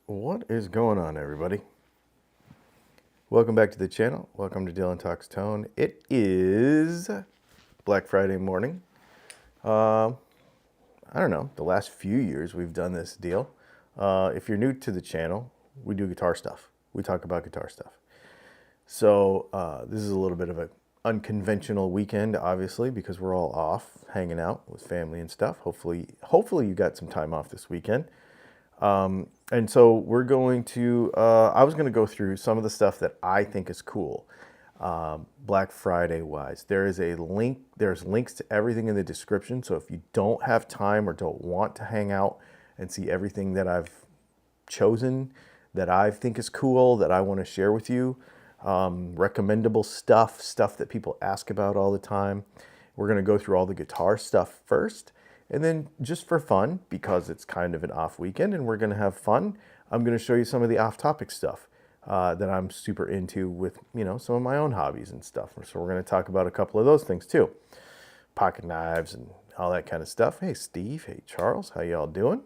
What is going on, everybody? Welcome back to the channel. Welcome to DylanTalksTone. It is Black Friday morning. I don't know, the last few years we've done this deal. If you're new to the channel, we do guitar stuff. We talk about guitar stuff. So this is a little bit of an unconventional weekend, obviously, because we're all off hanging out with family and stuff. Hopefully you got some time off this weekend. And so we're going to, I was going to go through some of the stuff that I think is cool, Black Friday wise. There is a link, there's links to everything in the description. So if you don't have time or don't want to hang out and see everything that I've chosen, that I think is cool, that I want to share with you, recommendable stuff that people ask about all the time. We're going to go through all the guitar stuff first. And then just for fun, because it's kind of an off weekend and we're going to have fun, I'm going to show you some of the off-topic stuff that I'm super into with, some of my own hobbies and stuff. So we're going to talk about a couple of those things too. Pocket knives and all that kind of stuff. Hey, Steve. Hey, Charles. How y'all doing?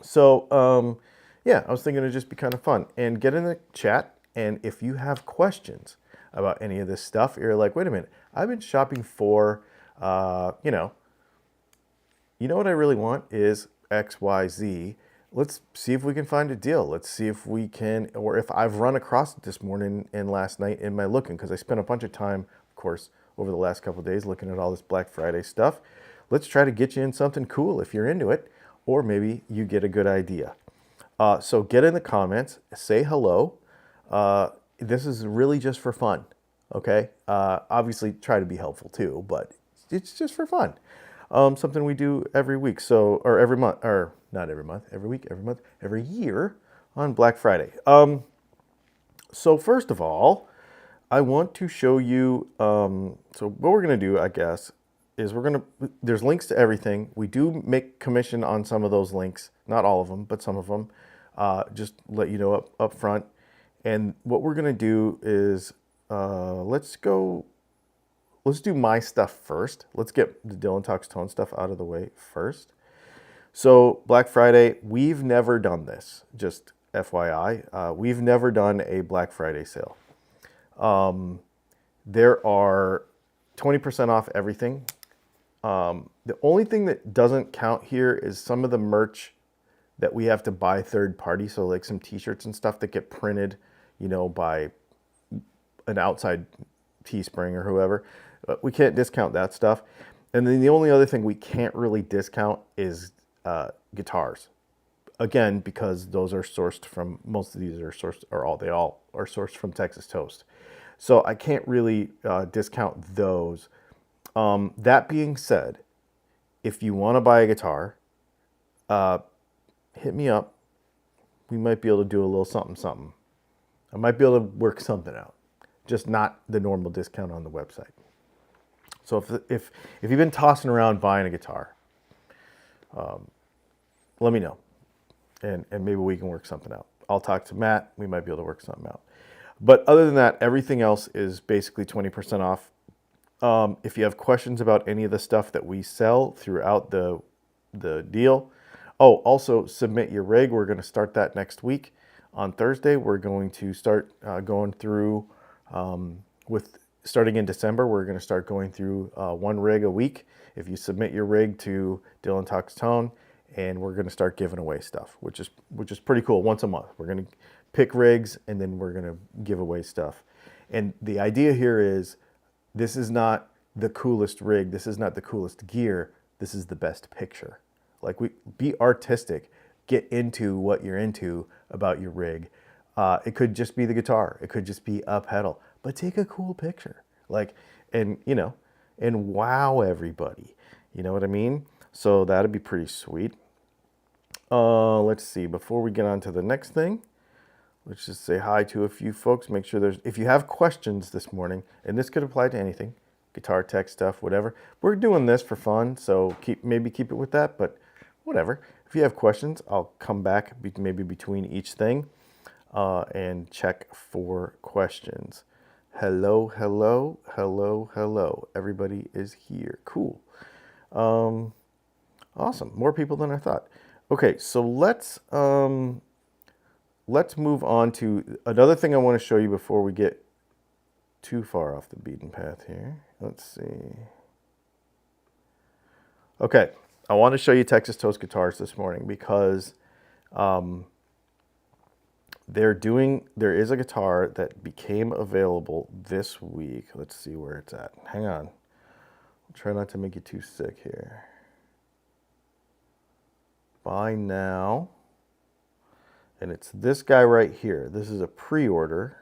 So, yeah, I was thinking it'd just be kind of fun. And get in the chat, and if you have questions about any of this stuff, you're like, wait a minute, I've been shopping for, you know what I really want is XYZ. Let's see if we can find a deal. Let's see if we can, or if I've run across it this morning and last night in my looking, because I spent a bunch of time, of course, over the last couple of days looking at all this Black Friday stuff. Let's try to get you in something cool if you're into it, or maybe you get a good idea. So get in the comments, say hello. This is really just for fun, okay? Obviously try to be helpful too, but it's just for fun. Something we do every week, or every month, or not every month, every week, every month, every year on Black Friday. So first of all, I want to show you, so what we're going to do, I guess, is there's links to everything. We do make commission on some of those links, not all of them, but some of them, just let you know up front. And what we're going to do is, let's do my stuff first. Let's get the DylanTalksTone stuff out of the way first. So Black Friday, we've never done this, just FYI. We've never done a Black Friday sale. There are 20% off everything. The only thing that doesn't count here is some of the merch that we have to buy third party. So like some t-shirts and stuff that get printed, by an outside Teespring or whoever. We can't discount that stuff. And then the only other thing we can't really discount is guitars. Again, because those are sourced from, most of these are sourced, or they all are sourced from Texas Toast. So I can't really discount those. That being said, if you want to buy a guitar, hit me up. We might be able to do a little something. I might be able to work something out. Just not the normal discount on the website. So if you've been tossing around buying a guitar, let me know, and maybe we can work something out. I'll talk to Matt. We might be able to work something out. But other than that, everything else is basically 20% off. If you have questions about any of the stuff that we sell throughout the deal, also submit your rig. We're going to start that next week. On Thursday, we're going to start going through starting in December, we're going to start going through one rig a week. If you submit your rig to DylanTalksTone, and we're going to start giving away stuff, which is pretty cool. Once a month, we're going to pick rigs, and then we're going to give away stuff. And the idea here is, this is not the coolest rig. This is not the coolest gear. This is the best picture. Like, be artistic. Get into what you're into about your rig. It could just be the guitar. It could just be a pedal. But take a cool picture. And wow everybody. You know what I mean? So that'd be pretty sweet. Let's see. Before we get on to the next thing, let's just say hi to a few folks. Make sure if you have questions this morning, and this could apply to anything, guitar tech stuff, whatever. We're doing this for fun, so maybe keep it with that, but whatever. If you have questions, I'll come back maybe between each thing and check for questions. Hello. Everybody is here. Cool. Awesome. More people than I thought. Okay, so let's let's move on to another thing I want to show you before we get too far off the beaten path here. Let's see. Okay, I want to show you Texas Toast guitars this morning because there is a guitar that became available this week. Let's see where it's at. Hang on. I'll try not to make you too sick here. Buy now. And it's this guy right here. This is a pre-order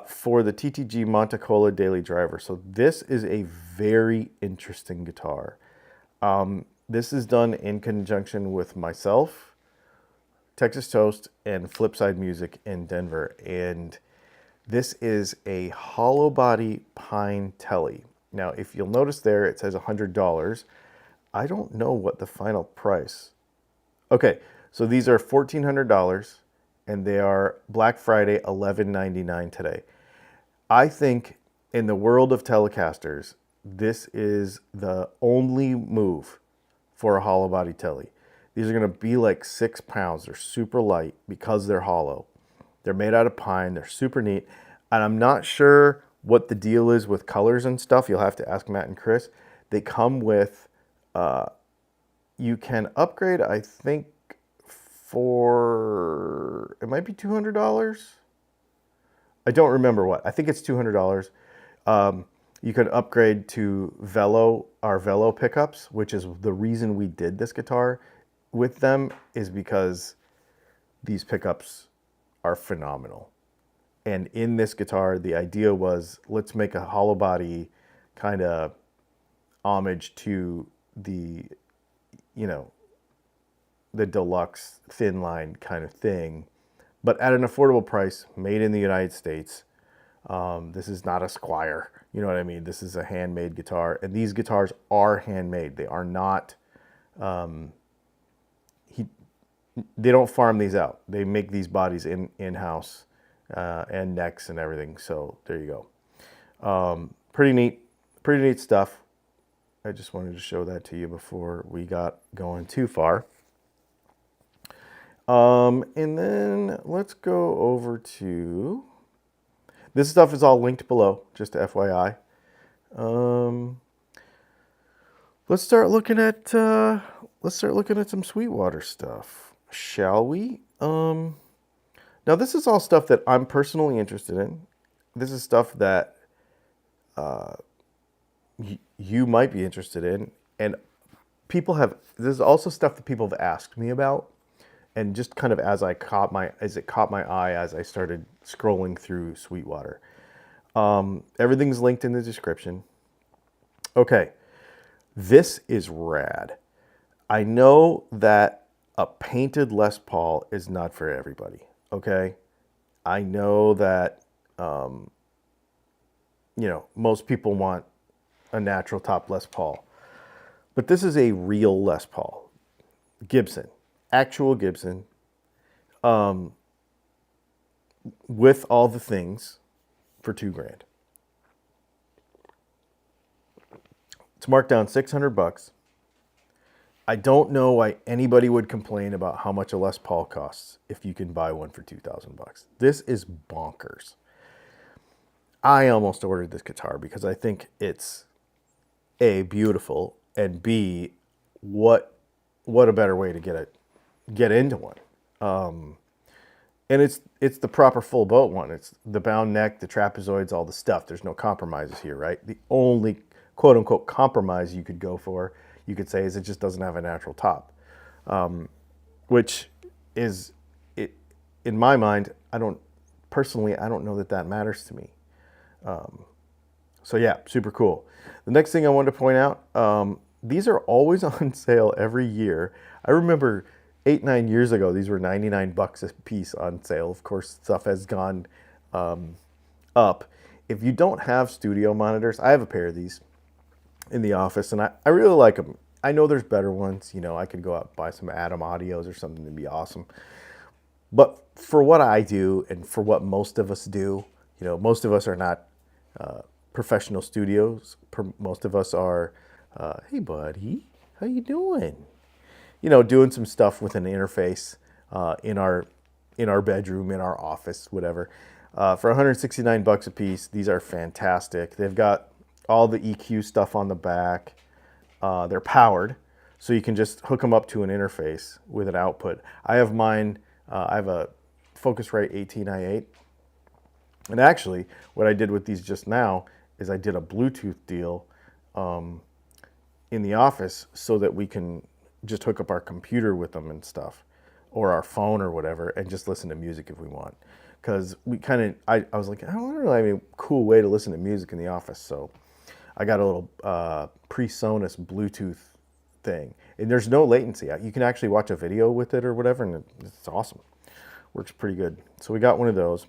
for the TTG Montecola Daily Driver. So this is a very interesting guitar. This is done in conjunction with myself, Texas Toast, and Flipside Music in Denver. And this is a hollow body pine telly. Now, if you'll notice there, it says $100. I don't know what the final price. Okay, so these are $1,400 and they are Black Friday $11.99 today. I think in the world of Telecasters, this is the only move for a hollow body telly. These are gonna be like 6 pounds. They're super light because they're hollow. They're made out of pine, they're super neat. And I'm not sure what the deal is with colors and stuff. You'll have to ask Matt and Chris. They come with, you can upgrade, I think, for, it might be $200. I don't remember what. I think it's $200. You can upgrade to our Velo pickups, which is the reason we did this guitar with them, is because these pickups are phenomenal. And in this guitar, the idea was, let's make a hollow body kind of homage to the, the deluxe thin line kind of thing, but at an affordable price, made in the United States. This is not a Squire, you know what I mean? This is a handmade guitar, and these guitars are handmade. They are not, they don't farm these out. They make these bodies in-house, and necks and everything. So there you go. Pretty neat stuff. I just wanted to show that to you before we got going too far. And then let's go over to, this stuff is all linked below, just FYI. Let's start looking at some Sweetwater stuff, shall we? Now this is all stuff that I'm personally interested in. This is stuff that you might be interested in, and this is also stuff that people have asked me about. And just kind of as it caught my eye as I started scrolling through Sweetwater. Everything's linked in the description. Okay, this is rad. I know that a painted Les Paul is not for everybody, okay? I know that, most people want a natural top Les Paul. But this is a real Les Paul. Gibson. Actual Gibson, with all the things, for $2,000. It's marked down $600. I don't know why anybody would complain about how much a Les Paul costs if you can buy one for $2,000. This is bonkers. I almost ordered this guitar because I think it's A, beautiful, and B, what a better way to get into one. And it's the proper full boat one. It's the bound neck, the trapezoids, all the stuff. There's no compromises here, right? The only quote unquote compromise you could go for, you could say, is it just doesn't have a natural top. Which is, in my mind, I don't know that matters to me. So yeah, super cool. The next thing I wanted to point out, these are always on sale every year. I remember 8-9 years ago, these were $99 a piece on sale. Of course, stuff has gone up. If you don't have studio monitors, I have a pair of these in the office, and I really like them. I know there's better ones. I could go out and buy some Atom Audios or something to be awesome. But for what I do and for what most of us do, most of us are not professional studios. Most of us are, hey buddy, how you doing? Doing some stuff with an interface in our bedroom, in our office, whatever. For 169 bucks a piece, these are fantastic. They've got all the EQ stuff on the back. They're powered, so you can just hook them up to an interface with an output. I have mine, I have a Focusrite 18i8. And actually, what I did with these just now is I did a Bluetooth deal in the office so that we can just hook up our computer with them and stuff, or our phone or whatever, and just listen to music if we want. Because we kind of, I was like, I don't really have a cool way to listen to music in the office, so I got a little PreSonus Bluetooth thing, and there's no latency. You can actually watch a video with it or whatever, and it's awesome. Works pretty good. So we got one of those.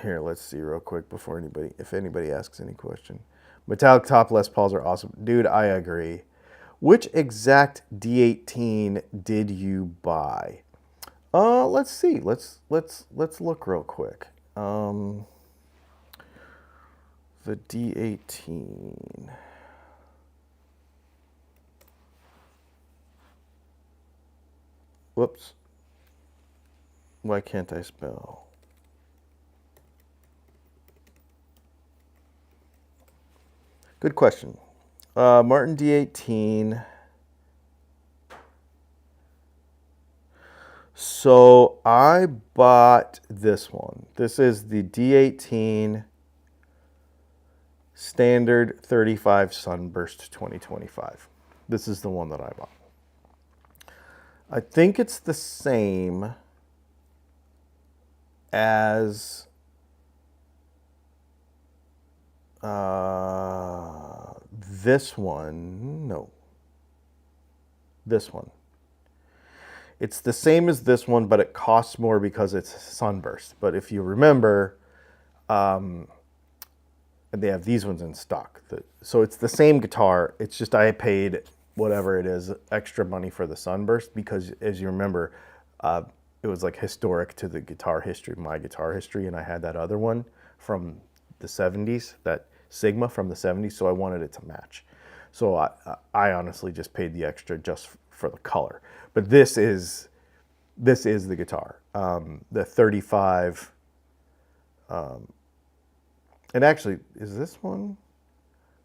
Here, let's see real quick before if anybody asks any question. Metallic top Les Pauls are awesome. Dude, I agree. Which exact D18 did you buy? Let's see. Let's look real quick. The D18. Whoops. Why can't I spell? Good question. Martin D18. So I bought this one. This is the D18 Standard 35 Sunburst 2025. This is the one that I bought. I think it's the same as this one. No. This one. It's the same as this one, but it costs more because it's Sunburst. But if you remember, and they have these ones in stock. So it's the same guitar. It's just I paid whatever it is, extra money for the Sunburst because, as you remember, it was like historic to the guitar history, my guitar history, and I had that other one from the 70s, that Sigma from the 70s, so I wanted it to match. So I honestly just paid the extra just for the color. But this is the guitar, the 35. And actually, is this one?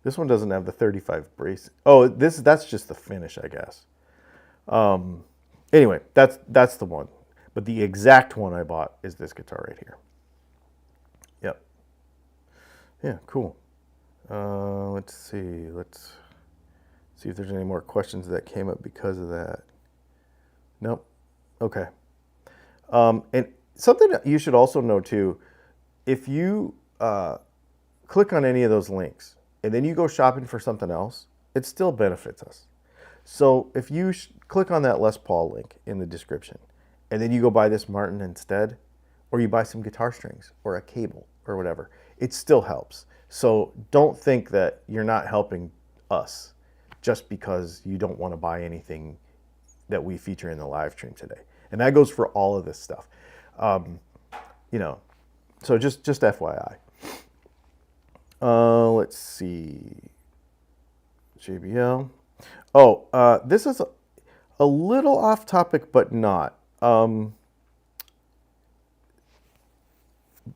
This one doesn't have the 35 brace. Oh, that's just the finish, I guess. Anyway, that's the one. But the exact one I bought is this guitar right here. Yep. Yeah, cool. Let's see. Let's see if there's any more questions that came up because of that. Nope. Okay. And something that you should also know too, if you click on any of those links and then you go shopping for something else, it still benefits us. So if you click on that Les Paul link in the description and then you go buy this Martin instead, or you buy some guitar strings or a cable or whatever, it still helps. So don't think that you're not helping us just because you don't want to buy anything that we feature in the live stream today. And that goes for all of this stuff. So just FYI. Let's see. JBL. Oh, this is a little off topic, but not.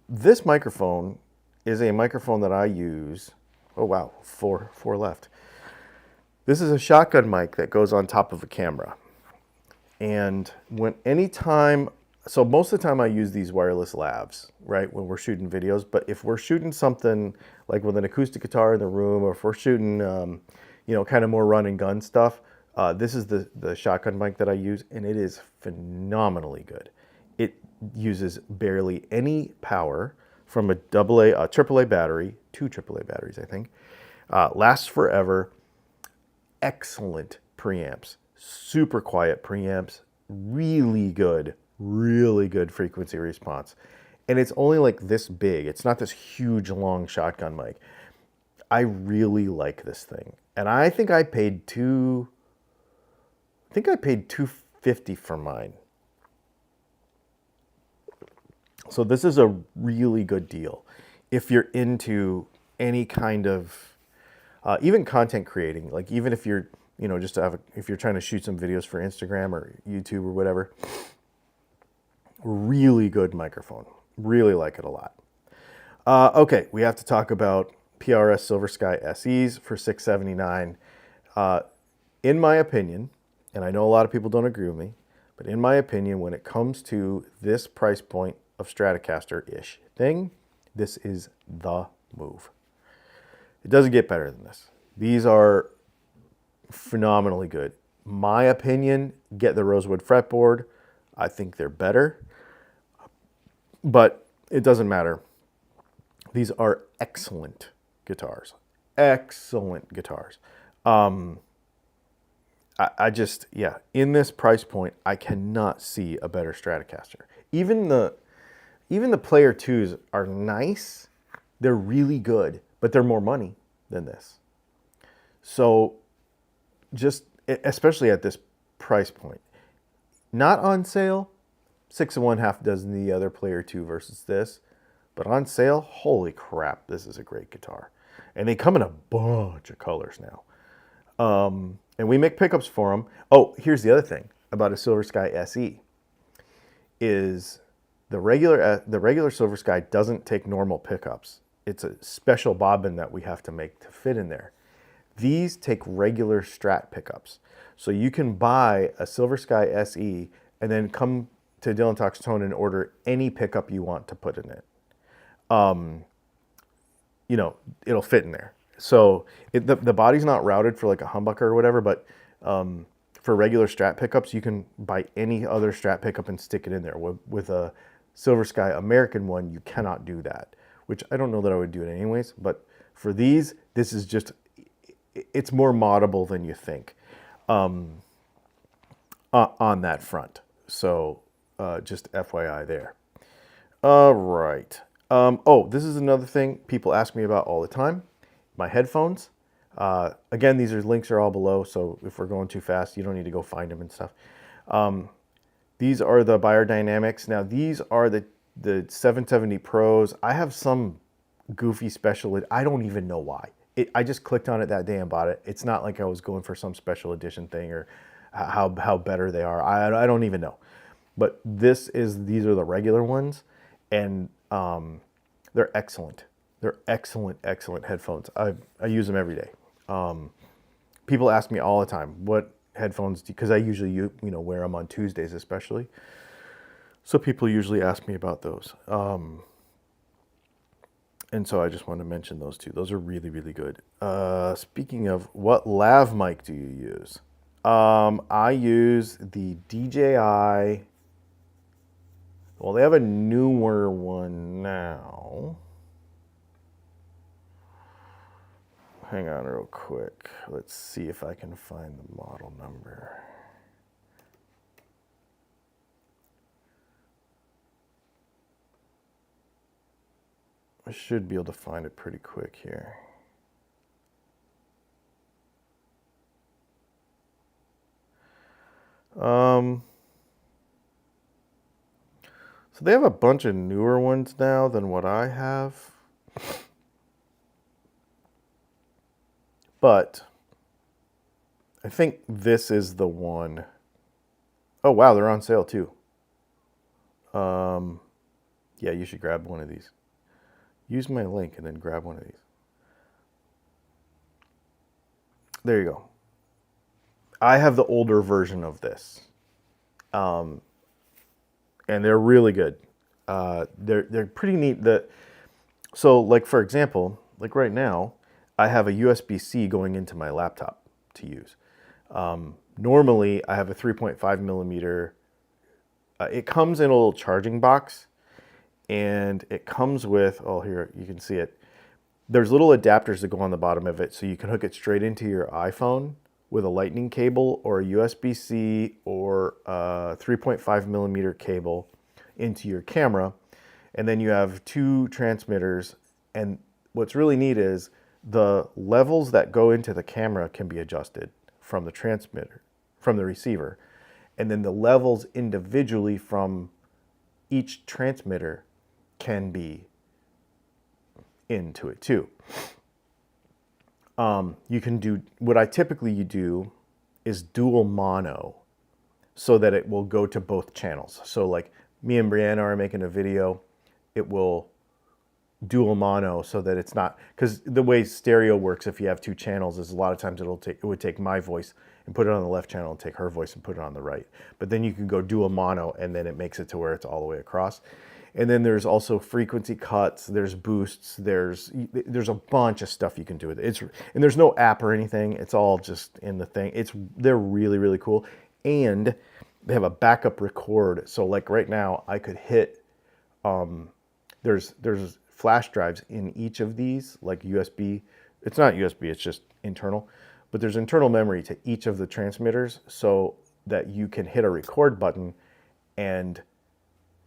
This microphone is a microphone that I use. Oh, wow. Four left. This is a shotgun mic that goes on top of a camera. And so most of the time I use these wireless lavs, right, when we're shooting videos. But if we're shooting something like with an acoustic guitar in the room, or if we're shooting, kind of more run and gun stuff, this is the shotgun mic that I use, and it is phenomenally good. It uses barely any power from a AAA battery, 2 AAA batteries, I think. Lasts forever. Excellent preamps. Super quiet preamps, really good frequency response. And it's only like this big. It's not this huge, long shotgun mic. I really like this thing. And I think I paid $250 for mine. So this is a really good deal if you're into any kind of Even content creating, like even if you're, just to if you're trying to shoot some videos for Instagram or YouTube or whatever, really good microphone. Really like it a lot. Okay, we have to talk about PRS Silver Sky SEs for $679. In my opinion, and I know a lot of people don't agree with me, but in my opinion, when it comes to this price point of Stratocaster-ish thing, this is the move. It doesn't get better than this. These are phenomenally good. My opinion, get the rosewood fretboard. I think they're better, but it doesn't matter. These are excellent guitars. Excellent guitars. I just, yeah, in this price point, I cannot see a better Stratocaster. Even the Player 2s are nice. They're really good, but they're more money than this. So just, especially at this price point, not on sale, 6 1/2 dozen the other Player 2 versus this, but on sale, holy crap, this is a great guitar. And they come in a bunch of colors now. And we make pickups for them. Oh, here's the other thing about a Silver Sky SE is the regular Silver Sky doesn't take normal pickups. It's a special bobbin that we have to make to fit in there. These take regular Strat pickups. So you can buy a Silver Sky SE and then come to DylanTalksTone and order any pickup you want to put in it. It'll fit in there. So the body's not routed for like a humbucker or whatever, but for regular Strat pickups, you can buy any other Strat pickup and stick it in there. With a Silver Sky American one, you cannot do that, which I don't know that I would do it anyways. But for these, this is just, it's more moddable than you think on that front. So just FYI there. All right. This is another thing people ask me about all the time. My headphones. Again, links are all below, so if we're going too fast, you don't need to go find them and stuff. These are the Beyerdynamics. Now, these are the 770 Pros. I have some goofy special, I don't even know why. I just clicked on it that day and bought it. It's not like I was going for some special edition thing or how better they are. I don't even know. But these are the regular ones, and they're excellent. They're excellent, excellent headphones. I use them every day. People ask me all the time, what headphones do, because I usually wear them on Tuesdays especially. So people usually ask me about those. And so I just want to mention those two. Those are really, really good. Speaking of, what lav mic do you use? I use the DJI. Well, they have a newer one now. Hang on real quick. Let's see if I can find the model number. I should be able to find it pretty quick here. So they have a bunch of newer ones now than what I have. But I think this is the one. Oh, wow, they're on sale too. Yeah, you should grab one of these. Use my link and then grab one of these. There you go. I have the older version of this. And they're really good. They're pretty neat. So like, for example, like right now, I have a USB-C going into my laptop to use. Normally, I have a 3.5 millimeter. It comes in a little charging box, and it comes with, oh, here, you can see it. There's little adapters that go on the bottom of it, so you can hook it straight into your iPhone with a lightning cable or a USB-C or a 3.5 millimeter cable into your camera. And then you have two transmitters. And what's really neat is the levels that go into the camera can be adjusted from the transmitter, from the receiver. And then the levels individually from each transmitter can be into it too. You can do, what I typically do is dual mono so that it will go to both channels. So like me and Brianna are making a video, it will dual mono so that it's not, because the way stereo works if you have two channels is a lot of times it would take my voice and put it on the left channel and take her voice and put it on the right. But then you can go dual mono and then it makes it to where it's all the way across. And then there's also frequency cuts, there's boosts, there's a bunch of stuff you can do with it. And there's no app or anything, it's all just in the thing. They're really, really cool. And they have a backup record. So like right now I could hit, there's flash drives in each of these, like USB. It's not USB, it's just internal. But there's internal memory to each of the transmitters so that you can hit a record button and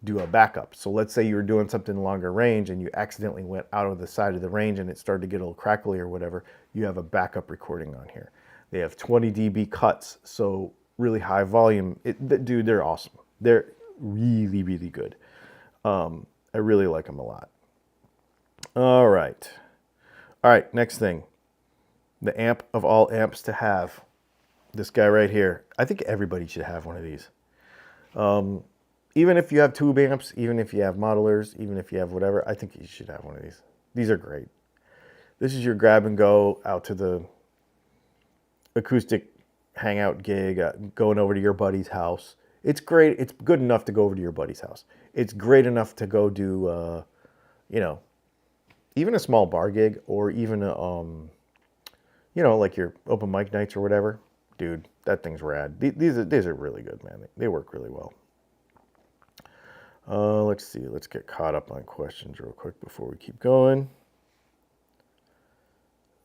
do a backup. So let's say you were doing something longer range and you accidentally went out of the side of the range and it started to get a little crackly or whatever, you have a backup recording on here. They have 20 dB cuts, so really high volume. Dude, they're awesome. They're really, really good. I really like them a lot. All right, next thing. The amp of all amps to have. This guy right here. I think everybody should have one of these. Even if you have tube amps, even if you have modelers, even if you have whatever, I think you should have one of these. These are great. This is your grab and go out to the acoustic hangout gig, going over to your buddy's house. It's great. It's good enough to go over to your buddy's house. It's great enough to go do, you know, even a small bar gig or even a, you know, like your open mic nights or whatever. Dude, that thing's rad. These are really good, man. They work really well. Let's see. Let's get caught up on questions real quick before we keep going.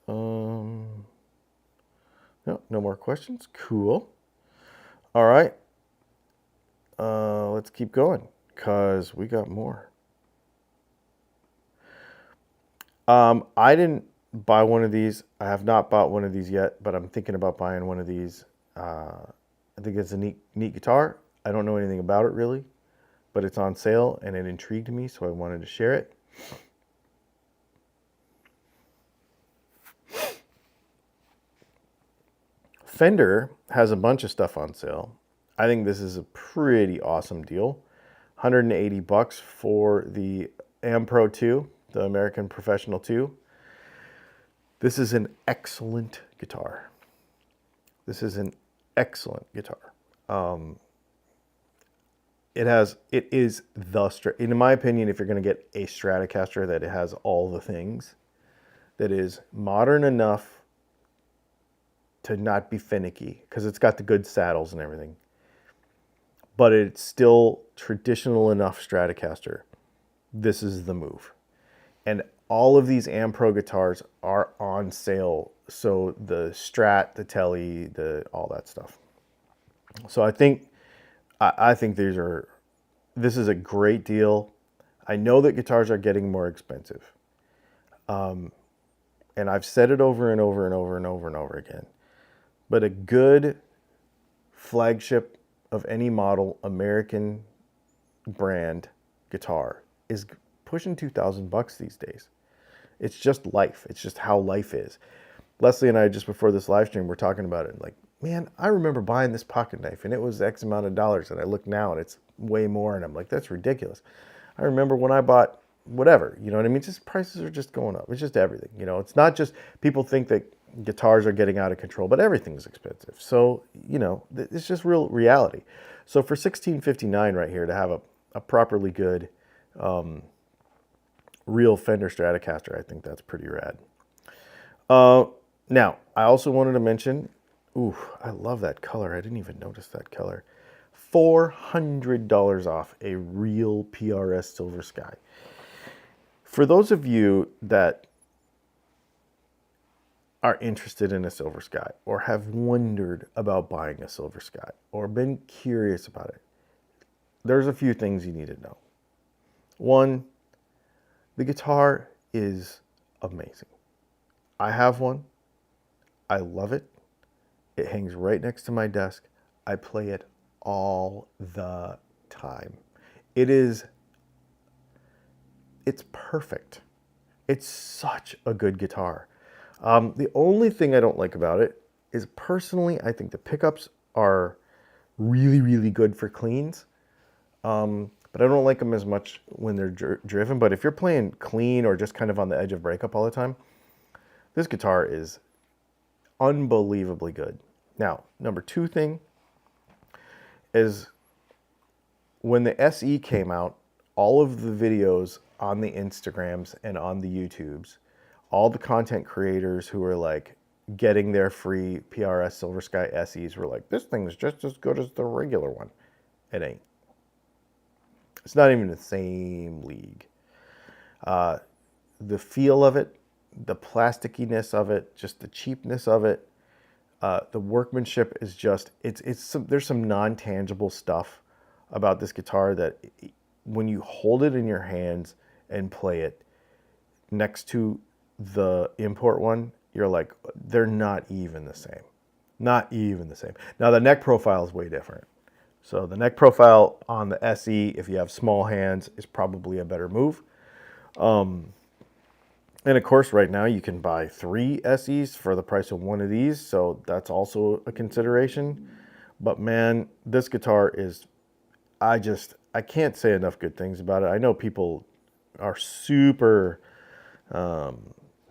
No more questions. Cool. All right. Let's keep going because we got more. I didn't buy one of these. I have not bought one of these yet, but I'm thinking about buying one of these. I think it's a neat guitar. I don't know anything about it really, but it's on sale and it intrigued me, so I wanted to share it. Fender has a bunch of stuff on sale. I think this is a pretty awesome deal. $180 for the Am Pro 2, the American Professional 2. This is an excellent guitar. This is an excellent guitar. It is the, in my opinion, if you're going to get a Stratocaster that it has all the things, that is modern enough to not be finicky, because it's got the good saddles and everything, but it's still traditional enough Stratocaster. This is the move. And all of these Am Pro guitars are on sale. So the Strat, the Tele, all that stuff. So I think this is a great deal. I know that guitars are getting more expensive. And I've said it over and over and over and over and over again. But a good flagship of any model American brand guitar is pushing $2,000 these days. It's just life. It's just how life is. Leslie and I, just before this live stream, were talking about it. Like, man, I remember buying this pocket knife and it was X amount of dollars. And I look now and it's way more. And I'm like, that's ridiculous. I remember when I bought whatever, you know what I mean? Just prices are just going up. It's just everything. You know, it's not just people think that guitars are getting out of control, but everything's expensive. So, you know, it's just real reality. So for $16.59 right here to have a properly good real Fender Stratocaster, I think that's pretty rad. Now, I also wanted to mention, ooh, I love that color. I didn't even notice that color. $400 off a real PRS Silver Sky. For those of you that are interested in a Silver Sky or have wondered about buying a Silver Sky or been curious about it, there's a few things you need to know. One, the guitar is amazing. I have one. I love it. It hangs right next to my desk. I play it all the time. It's perfect. It's such a good guitar. The only thing I don't like about it is personally, I think the pickups are really, really good for cleans. But I don't like them as much when they're driven. But if you're playing clean or just kind of on the edge of breakup all the time, this guitar is unbelievably good. Now, number two thing is when the SE came out, all of the videos on the Instagrams and on the YouTubes, all the content creators who were like getting their free PRS Silver Sky SEs were like, this thing is just as good as the regular one. It ain't. It's not even the same league. The feel of it, the plasticiness of it, just the cheapness of it, the workmanship is just, there's some non-tangible stuff about this guitar that when you hold it in your hands and play it next to the import one, you're like, they're not even the same. Not even the same. Now the neck profile is way different. So the neck profile on the SE, if you have small hands, is probably a better move. And of course, right now you can buy 3 SEs for the price of one of these, so that's also a consideration. But man, this guitar is, I can't say enough good things about it. I know people are super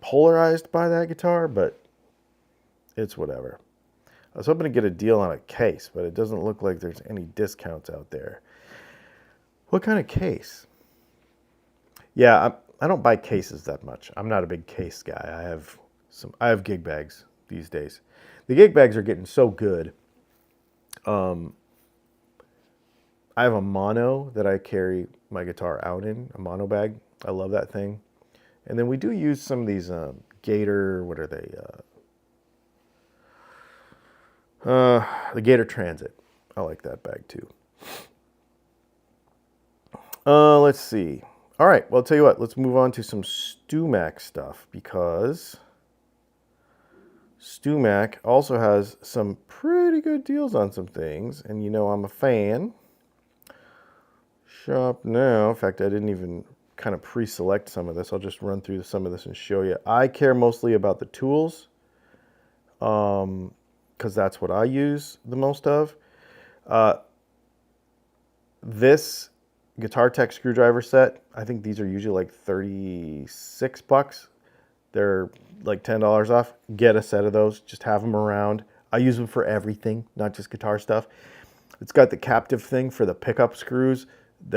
polarized by that guitar, but it's whatever. I was hoping to get a deal on a case, but it doesn't look like there's any discounts out there. What kind of case? Yeah, I don't buy cases that much. I'm not a big case guy. I have gig bags these days. The gig bags are getting so good. I have a mono that I carry my guitar out in, a mono bag. I love that thing. And then we do use some of these Gator, what are they? The Gator Transit. I like that bag too. Let's see. All right, well, I'll tell you what, let's move on to some StewMac stuff because StewMac also has some pretty good deals on some things, and you know I'm a fan. Shop now. In fact, I didn't even kind of pre-select some of this. I'll just run through some of this and show you. I care mostly about the tools because that's what I use the most of. This Guitar Tech screwdriver set, I think these are usually like 36 bucks. They're like $10 off. Get a set of those. Just have them around. I use them for everything, not just guitar stuff. It's got the captive thing for the pickup screws,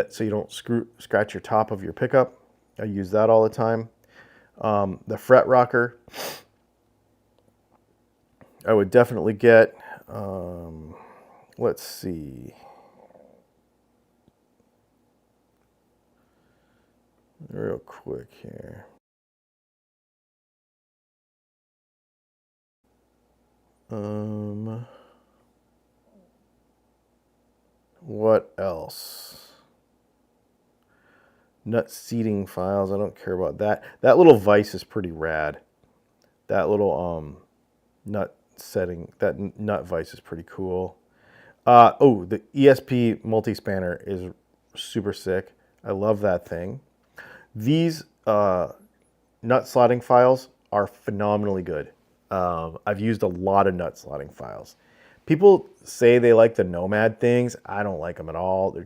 so you don't scratch your top of your pickup. I use that all the time. The fret rocker, I would definitely get. Let's see. Real quick here. What else? Nut seating files. I don't care about that. That little vise is pretty rad. That little nut setting, that nut vise is pretty cool. Oh, the ESP multi-spanner is super sick. I love that thing. These nut slotting files are phenomenally good. I've used a lot of nut slotting files. People say they like the Nomad things. I don't like them at all. They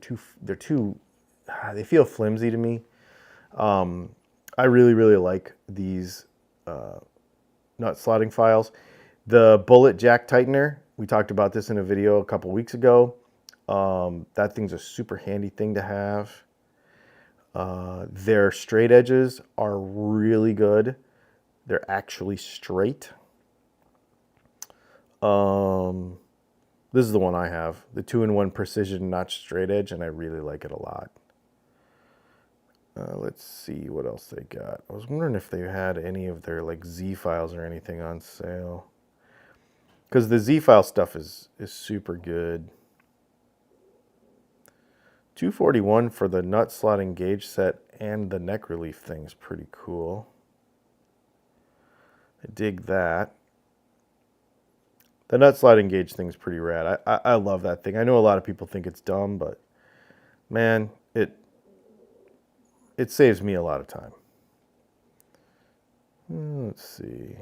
feel flimsy to me. I really like these nut slotting files. The bullet jack tightener, we talked about this in a video a couple weeks ago. That thing's a super handy thing to have. Their straight edges are really good. They're actually straight. This is the one I have, the 2-in-1 precision notch straight edge, and I really like it a lot. Let's see what else they got. I was wondering if they had any of their like Z files or anything on sale, because the Z file stuff is super good. $241 for the nut slotting gauge set, and the neck relief thing's pretty cool. I dig that. The nut sliding gauge thing's pretty rad. I love that thing. I know a lot of people think it's dumb, but man, it saves me a lot of time. Let's see.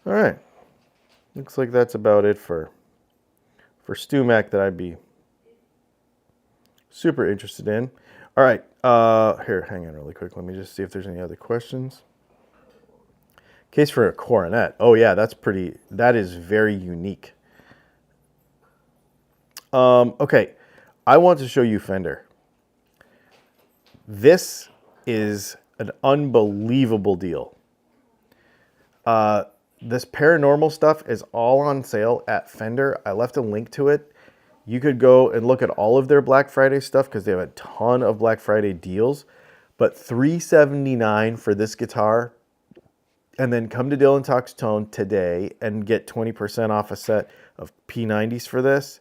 All right. Looks like that's about it for StewMac that I'd be super interested in. All right. Here, hang on really quick. Let me just see if there's any other questions. Case for a coronet. Oh yeah, that is very unique. Okay, I want to show you Fender. This is an unbelievable deal. This paranormal stuff is all on sale at Fender. I left a link to it. You could go and look at all of their Black Friday stuff because they have a ton of Black Friday deals. But $379 for this guitar, and then come to DylanTalksTone today and get 20% off a set of P90s for this.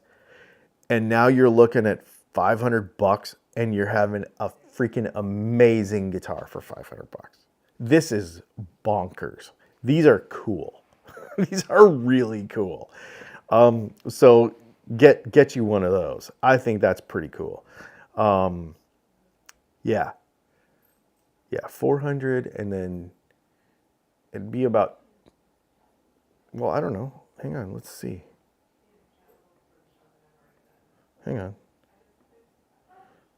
And now you're looking at $500 and you're having a freaking amazing guitar for $500. This is bonkers. These are cool. These are really cool. So get you one of those. I think that's pretty cool. Yeah. Yeah, 400, and then it'd be about, well, I don't know. Hang on, let's see. Hang on.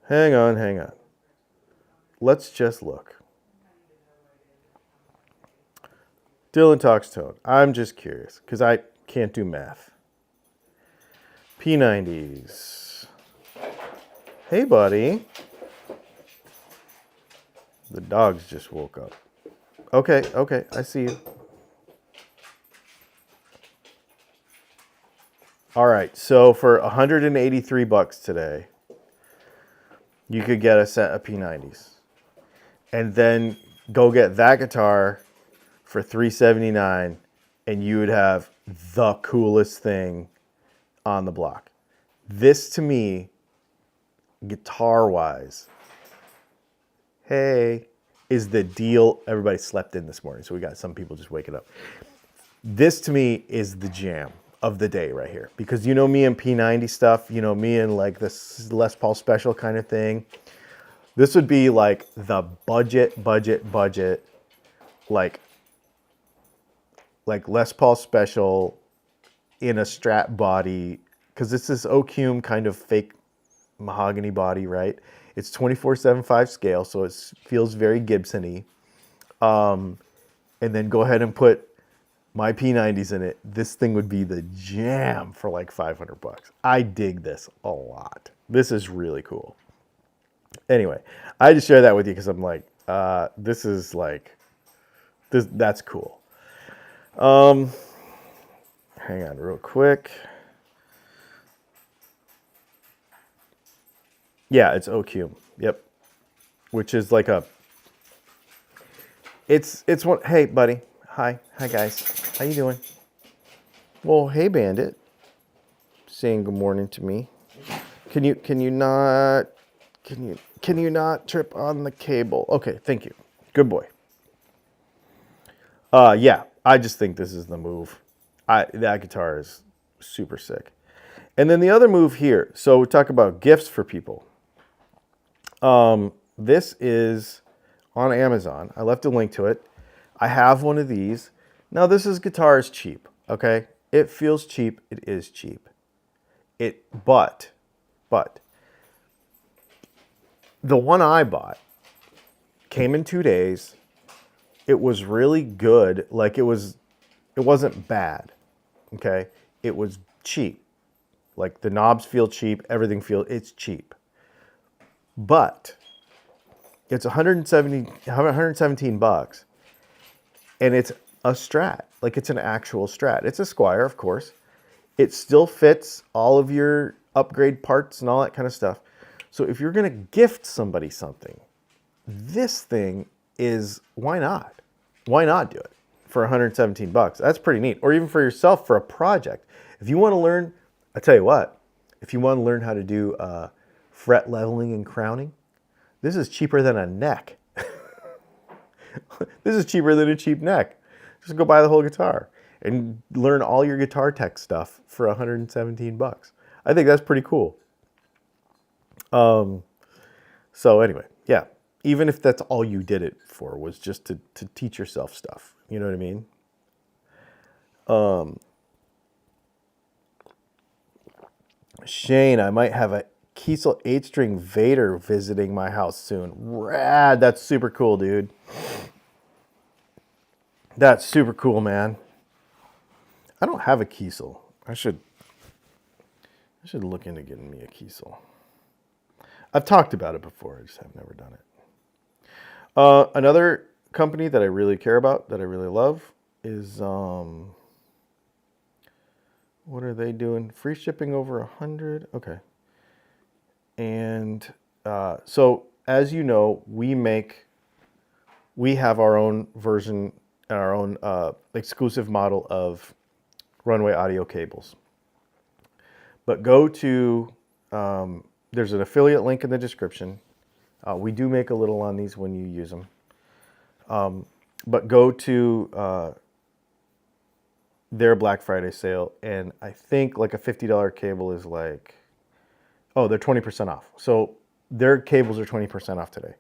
Hang on. Let's just look. DylanTalksTone. I'm just curious because I can't do math. P90s. Hey, buddy. The dogs just woke up. Okay, I see you. All right, so for $183 today, you could get a set of P90s. And then go get that guitar for $379, and you would have the coolest thing on the block. This, to me, guitar-wise, hey, is the deal. Everybody slept in this morning, so we got some people just waking up. This, to me, is the jam of the day right here. Because you know me and P90 stuff, you know me and like this Les Paul Special kind of thing. This would be like the budget, like Les Paul Special in a Strat body, because it's this Ocume kind of fake mahogany body, right? It's 24/75 scale, so it feels very Gibson-y. And then go ahead and put my P90s in it. This thing would be the jam for like $500. I dig this a lot. This is really cool. Anyway, I just share that with you because I'm like, this is like, that's cool. Hang on real quick. Yeah, it's Ocume. Yep. Which is like a, it's one, hey buddy. Hi guys. How you doing? Well, hey Bandit. Saying good morning to me. Can you not trip on the cable? Okay, thank you. Good boy. Yeah, I just think this is the move. That guitar is super sick. And then the other move here. So we talk about gifts for people. This is on Amazon. I left a link to it. I have one of these. Now this guitar is cheap, okay? It feels cheap. It is cheap. But the one I bought came in 2 days. It was really good. Like it wasn't bad, okay? It was cheap. Like the knobs feel cheap. It's cheap. But it's $117, and it's a Strat. Like it's an actual Strat. It's a Squire, of course. It still fits all of your upgrade parts and all that kind of stuff. So if you're gonna gift somebody something, this thing is, why not? Why not do it for $117? That's pretty neat. Or even for yourself for a project. If you want to learn, I tell you what, if you want to learn how to do fret leveling and crowning, this is cheaper than a neck. This is cheaper than a cheap neck. Just go buy the whole guitar and learn all your guitar tech stuff for $117. I think that's pretty cool. So anyway, yeah, even if that's all you did it for was just to teach yourself stuff, you know what I mean? Shane, I might have a Kiesel 8-string Vader visiting my house soon. Rad. That's super cool, dude. That's super cool, man. I don't have a Kiesel. I should look into getting me a Kiesel. I've talked about it before. I just have never done it. Another company that I really care about, that I really love, is what are they doing? Free shipping over 100. Okay. And so, as you know, we have our own version and our own exclusive model of Runway audio cables. But go to, there's an affiliate link in the description. We do make a little on these when you use them. But go to their Black Friday sale, and I think like a $50 cable is like, oh, they're 20% off. So their cables are 20% off today.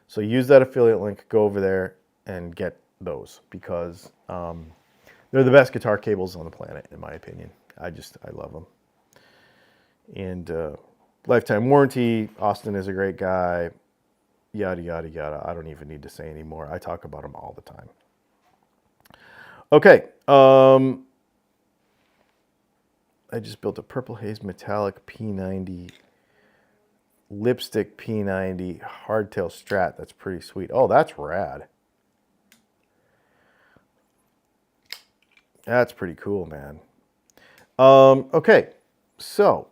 So use that affiliate link, go over there and get those, because they're the best guitar cables on the planet, in my opinion. I love them. And lifetime warranty, Austin is a great guy, yada, yada, yada. I don't even need to say anymore. I talk about them all the time. Okay. I just built a Purple Haze Metallic P90 lipstick P90 hardtail Strat. That's pretty sweet. Oh, that's rad. That's pretty cool, man. Okay, so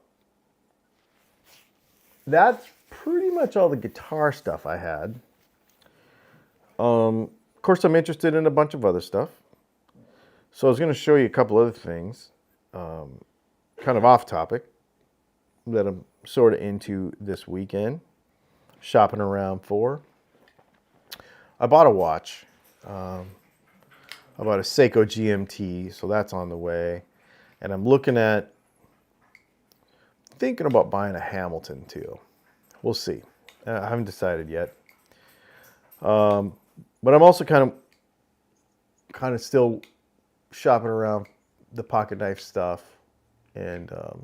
that's pretty much all the guitar stuff I had. Of course, I'm interested in a bunch of other stuff. So I was going to show you a couple other things, kind of off topic, that I'm sort of into this weekend, shopping around for. I bought a watch. I bought a Seiko GMT, so that's on the way. And I'm thinking about buying a Hamilton too. We'll see. I haven't decided yet. But I'm also kind of still shopping around the pocket knife stuff and a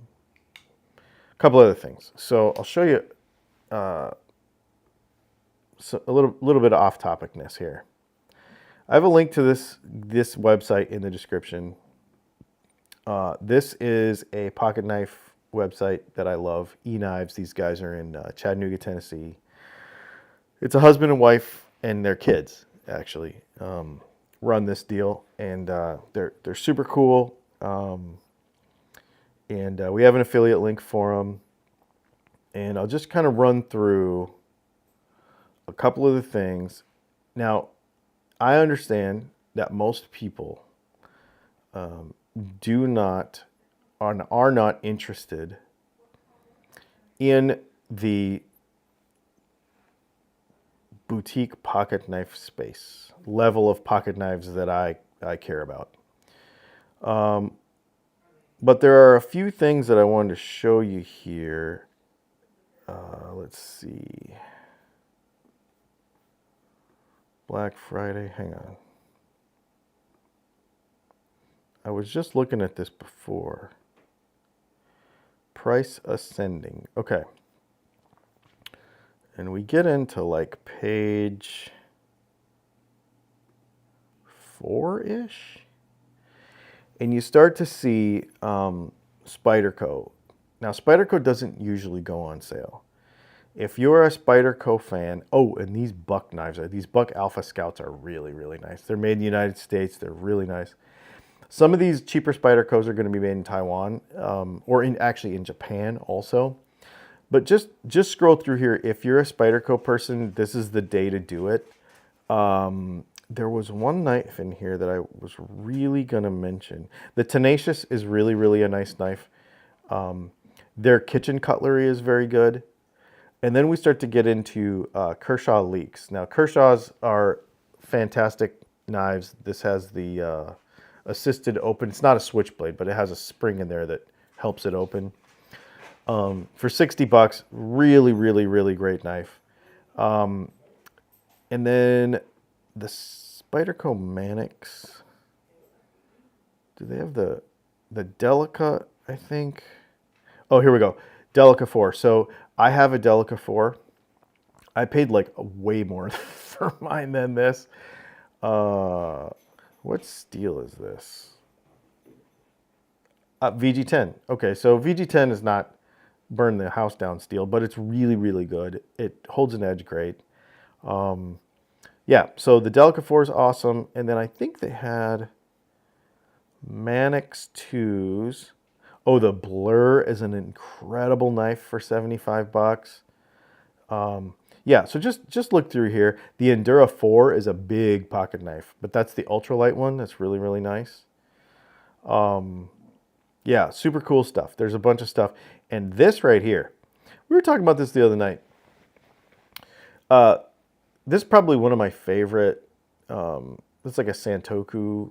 couple other things. So I'll show you a little bit of off-topicness here. I have a link to this website in the description. This is a pocket knife website that I love, eKnives. These guys are in Chattanooga, Tennessee. It's a husband and wife and their kids, actually, run this deal, and they're super cool. And we have an affiliate link for them. And I'll just kind of run through a couple of the things. Now, I understand that most people are not interested in the boutique pocket knife space, level of pocket knives that I care about. But there are a few things that I wanted to show you here. Let's see. Black Friday, hang on. I was just looking at this before. Price ascending. Okay. And we get into like page 4-ish. And you start to see Spyderco. Now, Spyderco doesn't usually go on sale. If you're a Spyderco fan, oh, and these Buck knives, these Buck Alpha Scouts are really, really nice. They're made in the United States. They're really nice. Some of these cheaper Spydercos are going to be made in Taiwan, or actually in Japan also. But just scroll through here. If you're a Spyderco person, this is the day to do it. There was one knife in here that I was really going to mention. The Tenacious is really, really a nice knife. Their kitchen cutlery is very good. And then we start to get into Kershaw Leaks. Now, Kershaws are fantastic knives. This has the assisted open. It's not a switchblade, but it has a spring in there that helps it open. For $60, really, really, really great knife. And then the Spyderco Manix do they have the Delica, I think? Oh, here we go. Delica 4. So I have a Delica 4. I paid like way more for mine than this. What steel is this? VG10. Okay, so VG10 is not burn the house down steel, but it's really, really good. It holds an edge great. Yeah, so the Delica 4 is awesome. And then I think they had Manix 2s. Oh, the Blur is an incredible knife for 75 bucks. Yeah, so just look through here. The Endura 4 is a big pocket knife, but that's the ultralight one. That's really, really nice. Yeah, super cool stuff. There's a bunch of stuff. And this right here, we were talking about this the other night. This is probably one of my favorite. It's like a Santoku.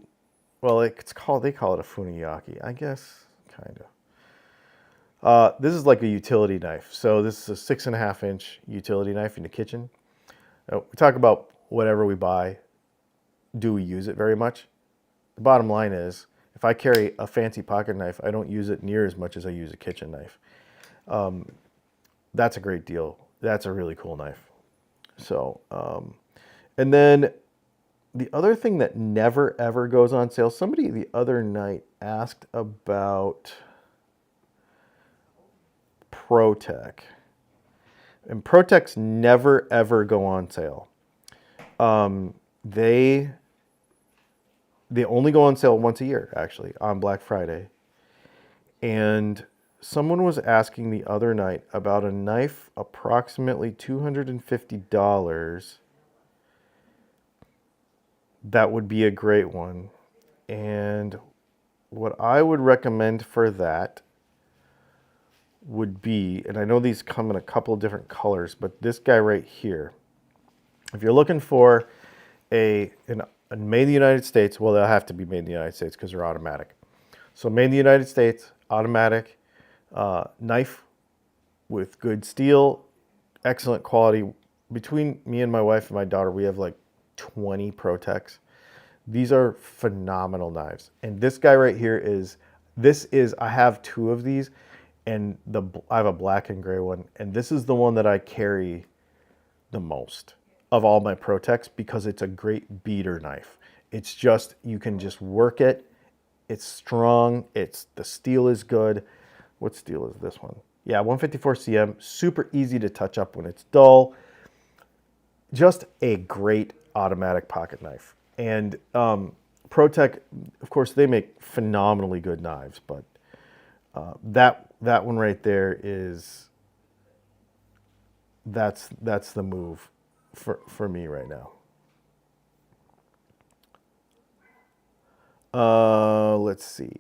Well, it's called, they call it a Funiyaki, I guess, kind of. This is like a utility knife. So this is a 6.5 inch utility knife in the kitchen. We talk about whatever we buy. Do we use it very much? The bottom line is, if I carry a fancy pocket knife, I don't use it near as much as I use a kitchen knife. That's a great deal. That's a really cool knife. So, and then the other thing that never ever goes on sale, somebody the other night asked about ProTech. And ProTechs never ever go on sale. They only go on sale once a year, actually, on Black Friday. And someone was asking the other night about a knife approximately $250 that would be a great one. And what I would recommend for that would be, and I know these come in a couple of different colors, but this guy right here, if you're looking for a made in the United States, well, they'll have to be made in the United States because they're automatic. So made in the United States, automatic knife with good steel, excellent quality. Between me and my wife and my daughter, we have like 20 ProTechs. These are phenomenal knives. And this guy right here I have 2 of these, and I have a black and gray one, and this is the one that I carry the most of all my ProTechs because it's a great beater knife. It's just, you can just work it. It's strong. The steel is good. What steel is this one? Yeah, 154 cm, super easy to touch up when it's dull. Just a great automatic pocket knife. And ProTech, of course, they make phenomenally good knives, but that one right there that's the move for me right now. Let's see.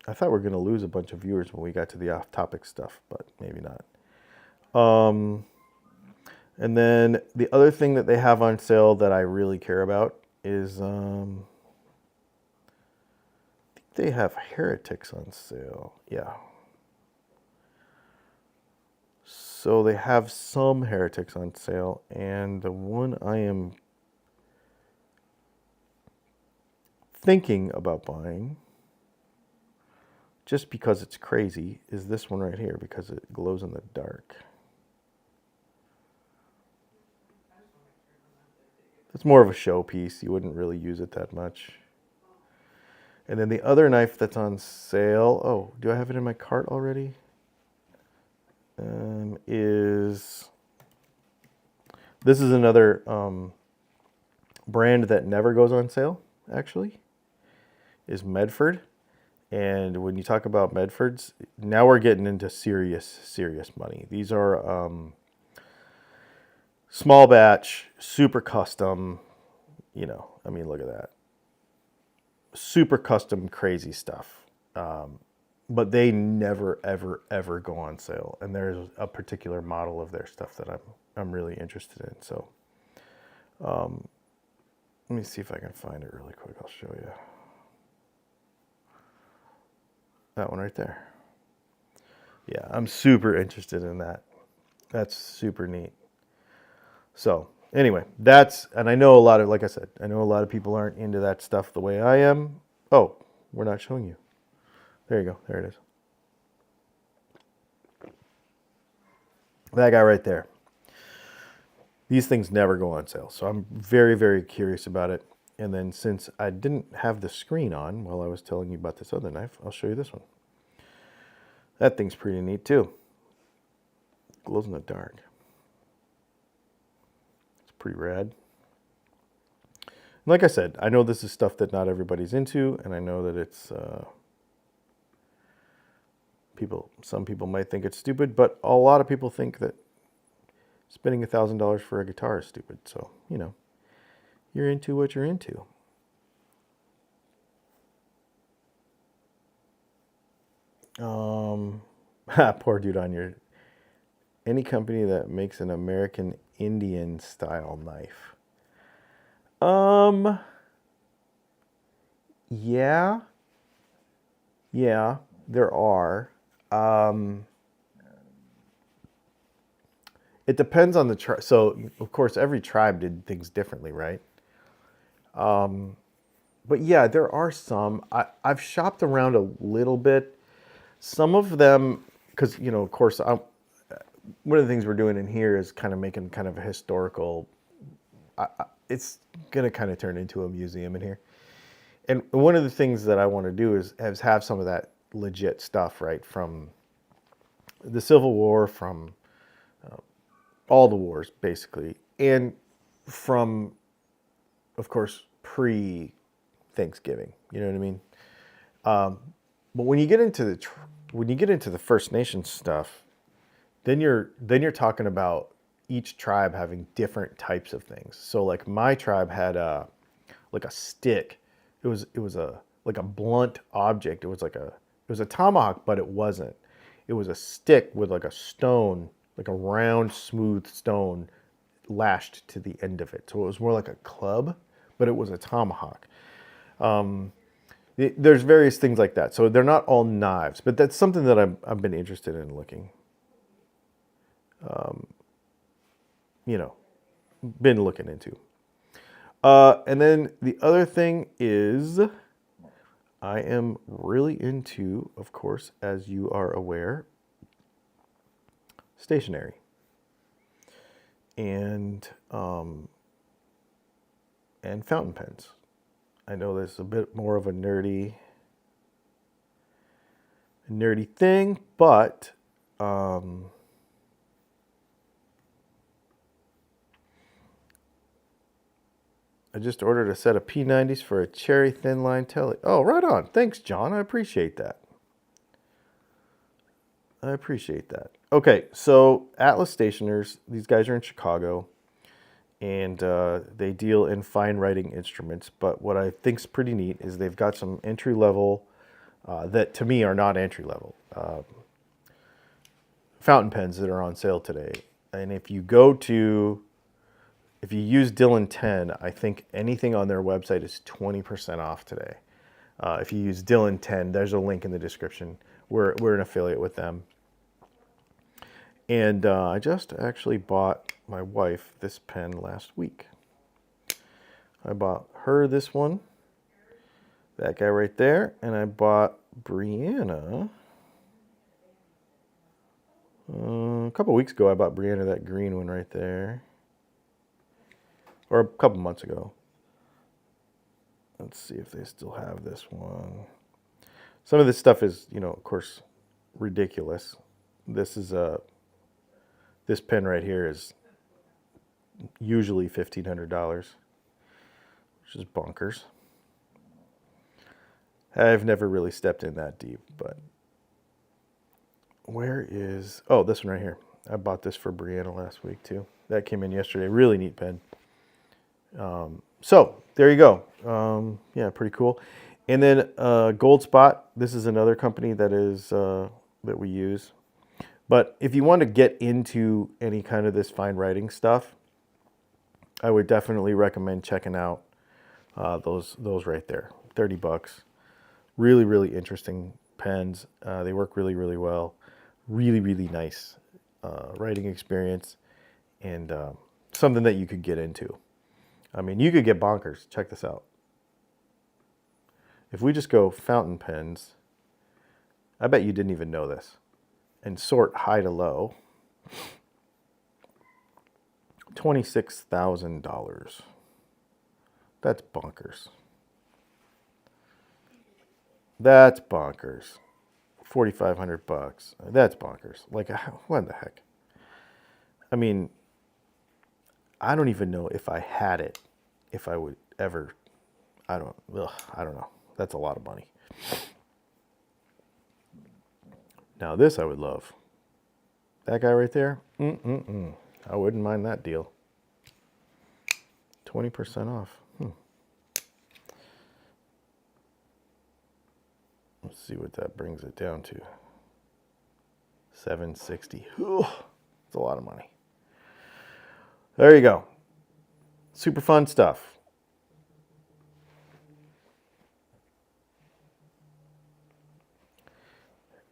I thought we were going to lose a bunch of viewers when we got to the off-topic stuff, but maybe not. And then the other thing that they have on sale that I really care about is I think they have Heretics on sale. Yeah. So they have some Heretics on sale, and the one I am thinking about buying, just because it's crazy, is this one right here because it glows in the dark. It's more of a showpiece. You wouldn't really use it that much. And then the other knife that's on sale, oh, do I have it in my cart already? This is another brand that never goes on sale, actually, is Medford. And when you talk about Medfords, now we're getting into serious money. These are small batch, super custom, I mean, look at that. Super custom, crazy stuff. But they never, ever, ever go on sale. And there's a particular model of their stuff that I'm really interested in. So let me see if I can find it really quick. I'll show you. That one right there. Yeah, I'm super interested in that. That's super neat. So anyway, and I know a lot of, like I said, I know a lot of people aren't into that stuff the way I am. Oh, we're not showing you. There you go. There it is. That guy right there. These things never go on sale, so I'm very, very curious about it. And then since I didn't have the screen on while I was telling you about this other knife, I'll show you this one. That thing's pretty neat too. Glows in the dark. It's pretty rad. Like I said, I know this is stuff that not everybody's into, and I know that it's some people might think it's stupid, but a lot of people think that spending $1,000 for a guitar is stupid. So, you know, you're into what you're into. Poor dude on your... Any company that makes an American Indian style knife. Yeah. Yeah, there are. It depends on the tribe. So, of course, every tribe did things differently, right? But yeah, there are some. I've shopped around a little bit. Some of them, because, you know, of course, one of the things we're doing in here is kind of making kind of a historical, it's going to kind of turn into a museum in here. And one of the things that I want to do is have some of that legit stuff, right? From the Civil War, from all the wars, basically. And from, of course, pre-Thanksgiving. You know what I mean? But when you get into the First Nations stuff, then you're talking about each tribe having different types of things. So like my tribe had like a stick. It was like a blunt object. It was a tomahawk, but it wasn't. It was a stick with like a stone, like a round, smooth stone lashed to the end of it. So it was more like a club, but it was a tomahawk. There's various things like that. So they're not all knives, but that's something that I've been interested in looking. You know, been looking into. And then the other thing is I am really into, of course, as you are aware, stationery. And fountain pens. I know this is a bit more of a nerdy thing, but I just ordered a set of P90s for a cherry thin line telly. Oh, right on. Thanks, John. I appreciate that. Okay, so Atlas Stationers, these guys are in Chicago, and they deal in fine writing instruments. But what I think is pretty neat is they've got some entry level that to me are not entry level fountain pens that are on sale today. And if you use Dylan10, I think anything on their website is 20% off today. If you use Dylan10, there's a link in the description. We're an affiliate with them. And I just actually bought my wife this pen last week. I bought her this one, that guy right there, and I bought Brianna. A couple weeks ago, I bought Brianna that green one right there. Or a couple months ago. Let's see if they still have this one. Some of this stuff is, you know, of course, ridiculous. This pen right here is usually $1,500, which is bonkers. I've never really stepped in that deep, but oh, this one right here. I bought this for Brianna last week too. That came in yesterday. Really neat pen. So there you go. Yeah, pretty cool. And then Gold Spot. This is another company that is that we use. But if you want to get into any kind of this fine writing stuff, I would definitely recommend checking out those right there. $30. Really, really interesting pens. They work really, really well. Really, really nice writing experience. And something that you could get into. I mean, you could get bonkers. Check this out. If we just go fountain pens, I bet you didn't even know this, and sort high to low, $26,000. That's bonkers. That's bonkers. 4,500 bucks. That's bonkers. Like, what the heck? I mean, I don't even know if I had it, if I would ever. I don't know. That's a lot of money. Now this I would love. That guy right there. I wouldn't mind that deal. 20% off. Let's see what that brings it down to. $760. It's a lot of money. There you go. Super fun stuff.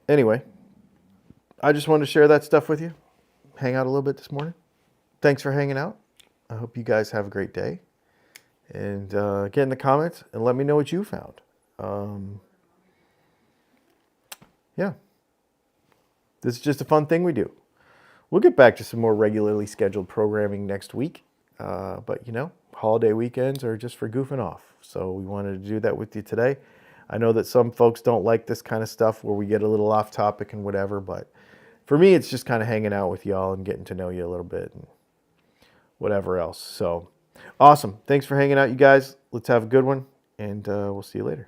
Anyway, I just wanted to share that stuff with you. Hang out a little bit this morning. Thanks for hanging out. I hope you guys have a great day. And get in the comments and let me know what you found. Yeah. This is just a fun thing we do. We'll get back to some more regularly scheduled programming next week. But, you know, holiday weekends are just for goofing off. So we wanted to do that with you today. I know that some folks don't like this kind of stuff where we get a little off topic and whatever. But for me, it's just kind of hanging out with y'all and getting to know you a little bit and whatever else. So awesome. Thanks for hanging out, you guys. Let's have a good one. And we'll see you later.